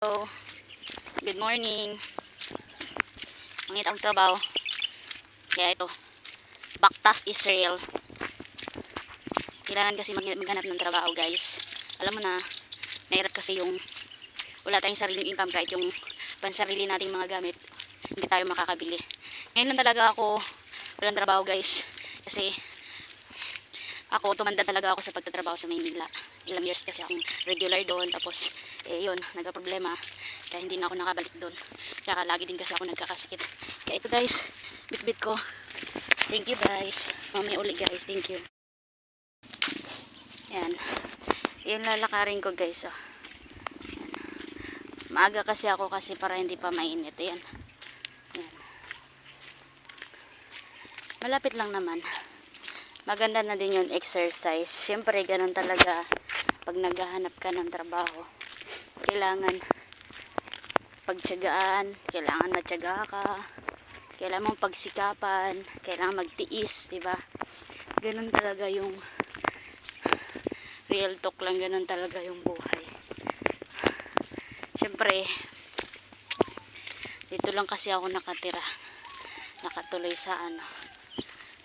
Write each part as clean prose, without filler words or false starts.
Hello, good morning. Mangita ang trabaho. Kaya ito, backtask is real. Kailangan kasi maghanap ng trabaho, guys. Alam mo na, nahirap kasi yung wala tayong sariling income, kahit yung pansarili nating mga gamit, hindi tayo makakabili. Ngayon lang talaga ako walang trabaho, guys. Kasi ako, tumanda talaga ako sa pagtatrabaho sa Maynila. Ilang years kasi akong regular doon. Tapos, yun, nagka-problema. Kaya hindi na ako nakabalik doon. Kaya lagi din kasi ako nagkakasakit. Kaya ito, guys, bit-bit ko. Thank you, guys. Mamaya uli, guys. Thank you. Yan. Yan lalakarin ko, guys. Oh. Maaga kasi ako kasi para hindi pa mainit. Yan. Yan. Malapit lang naman. Maganda na din yung exercise. Siyempre, ganun talaga pag naghahanap ka ng trabaho. Kailangan pagtiyagaan, kailangan matyaga ka, kailangan mong pagsikapan, kailangan magtiis, diba? Ganun talaga yung real talk lang, ganun talaga yung buhay. Siyempre, dito lang kasi ako nakatira. Nakatuloy sa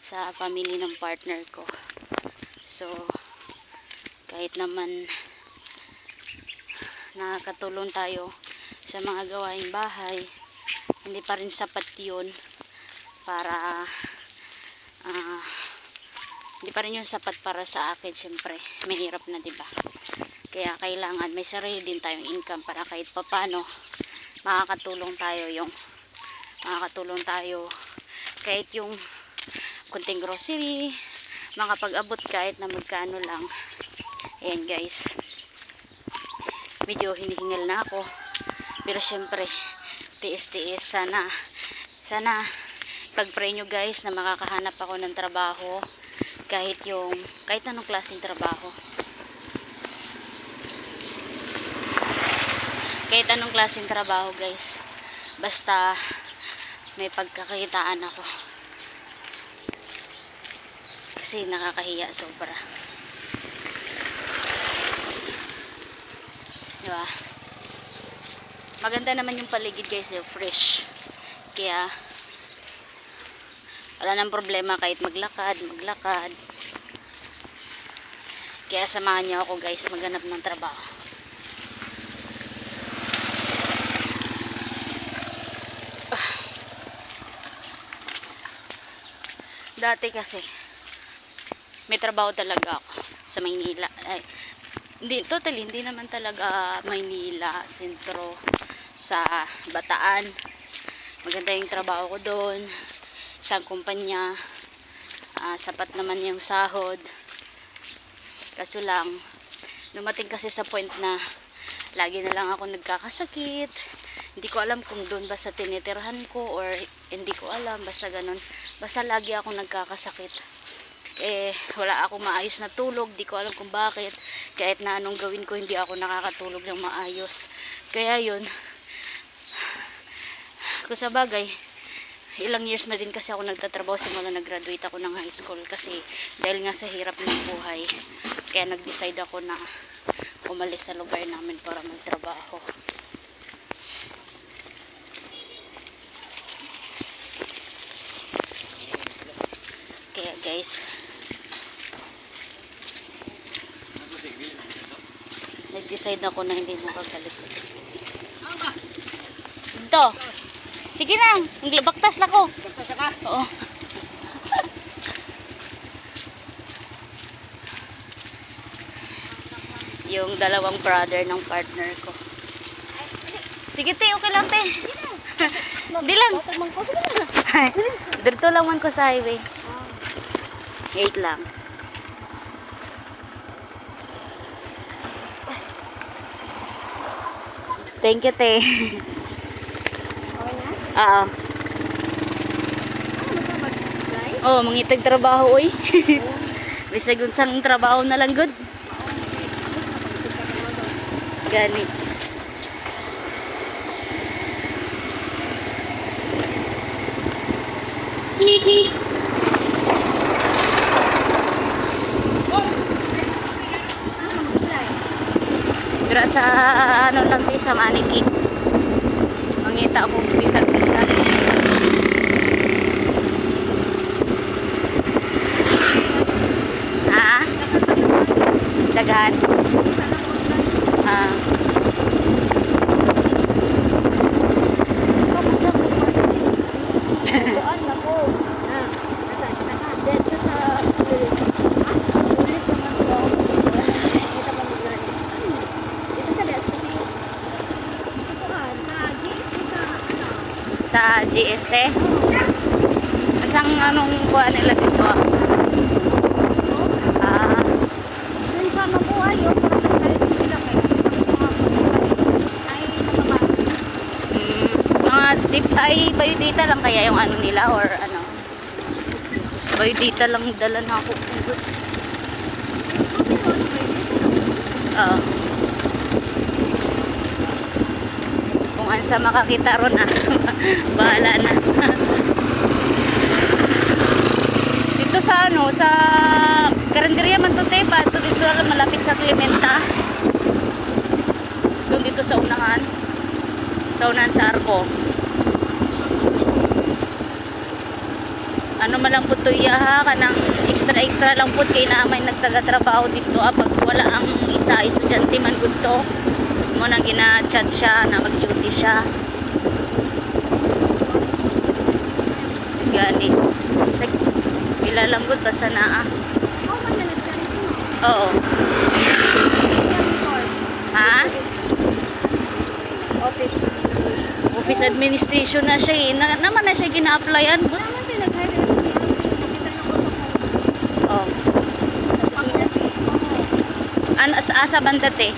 sa family ng partner ko. So, kahit naman nakakatulong tayo sa mga gawaing bahay, hindi pa rin sapat yun para hindi pa rin yun sapat para sa akin. Syempre, mahirap na, diba? Kaya kailangan may sarili din tayong income para kahit papano makakatulong tayo kahit yung kunting grocery, makapag-abot kahit na magkano lang. Ayan, guys, medyo hinihingal na ako, pero syempre tiis-tiis. Sana pag-pray nyo, guys, na makakahanap ako ng trabaho, kahit anong klaseng trabaho, guys, basta may pagkakakitaan ako. Kasi nakakahiya sobra, diba? Maganda naman yung paligid, guys, fresh. Kaya wala nang problema kahit maglakad. Kaya samahan niyo ako, guys, maghanap ng trabaho. Dati kasi may trabaho talaga ako sa Maynila. Hindi naman talaga Maynila, sentro, sa Bataan. Maganda yung trabaho ko doon, isang kumpanya. Sapat naman yung sahod. Kaso lang, dumating kasi sa point na lagi na lang ako nagkakasakit. Hindi ko alam kung doon ba sa tinitirhan ko or hindi ko alam, basta ganun. Basta lagi ako nagkakasakit. Wala akong maayos na tulog, di ko alam kung bakit. Kahit na anong gawin ko, hindi ako nakakatulog ng maayos. Kaya yun, kung sa bagay, ilang years na din kasi ako nagtatrabaho simula nag-graduate ako ng high school. Kasi dahil nga sa hirap ng buhay, kaya nag-decide ako na umalis sa lugar namin para magtrabaho. Kaya, guys, nag-decide ako na hindi makagalit. Ito. Sige na. Baktas lang ko. Baktas ka? Oo. Yung dalawang brother ng partner ko. Sige, te. Okay lang, te. Bilang. Dito lang man ko sa highway. 8 lang. Thank you, te. Okay na? Oo. Oo, mangitag trabaho, oy. Bisag unsang trabaho na lang, good. Gani. Dira sa sa ano lang tayo sa Maniki. Mangita ako bisa-bisa. Ah? Daghan? Ah. Doon na po. Dito sa ulit naman po. Dito pa mag-run. Dito sa left kasi. Sa GST? Isang anong kuha nila dito? Ah. Dun sa mabuhay yun. Sila kayo. Ay, nakabasa. Mga tip ay biodata lang kaya yung ano nila or ano? Biodata lang dala na ako. Oo. Kung ansa makakita ron bahala na. Dito sa ano, sa Karinderya man to tepa, dito lang malapit sa Clementa. Doon dito sa unahan. Sa unahan sa Arco. Ano man lang po to iya kanang extra lang po kay na may nagtaga-trabaho dito pag wala ang isa estudyante man gud to mo na gina-chat siya na mag-duty siya gani sa ilalambot basta naa oo ha office administration na siya naman na siya gina-applyan oh. Asa banda te?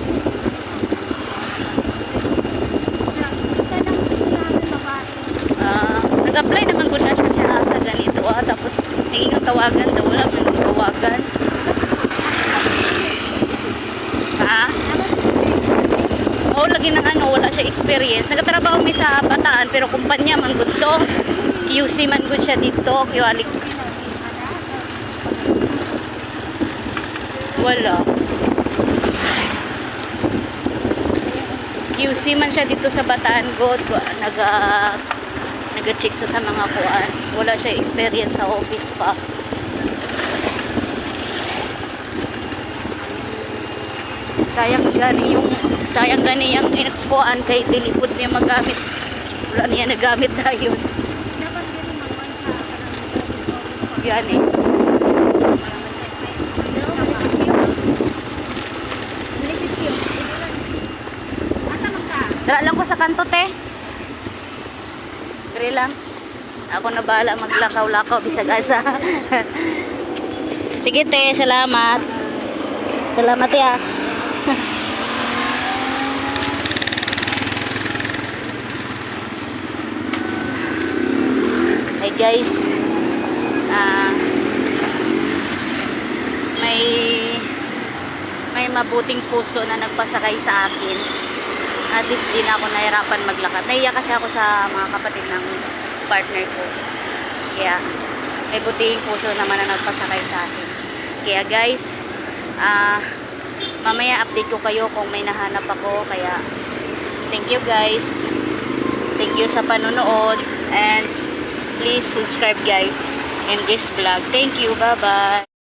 Nag-apply naman ko na siya sa ganito tapos naging tawagan daw wala nang tawagan ha? Oo lagi ng ano wala siya experience nagtatrabaho mi sa Bataan pero kumpanya man gud to UC man gud siya dito kiwalik wala QC man siya dito sa Bataan God nag-check sa mga kuan wala siya experience sa office pa sayang gani yung kuan kay dilipod niya magamit wala niya nagamit dayon yan eh dala lang ko sa kanto te dali lang ako na bahala maglakaw-lakaw bisag asa sige te salamat ya hey guys may mabuting puso na nagpasakay sa akin at least di na ako nahirapan maglakad. Naiya kasi ako sa mga kapatid ng partner ko. Kaya may buting puso naman na nagpasakay sa akin. Kaya guys, mamaya update ko kayo kung may nahanap ako. Kaya thank you guys. Thank you sa panonood and please subscribe guys in this vlog. Thank you. Bye bye.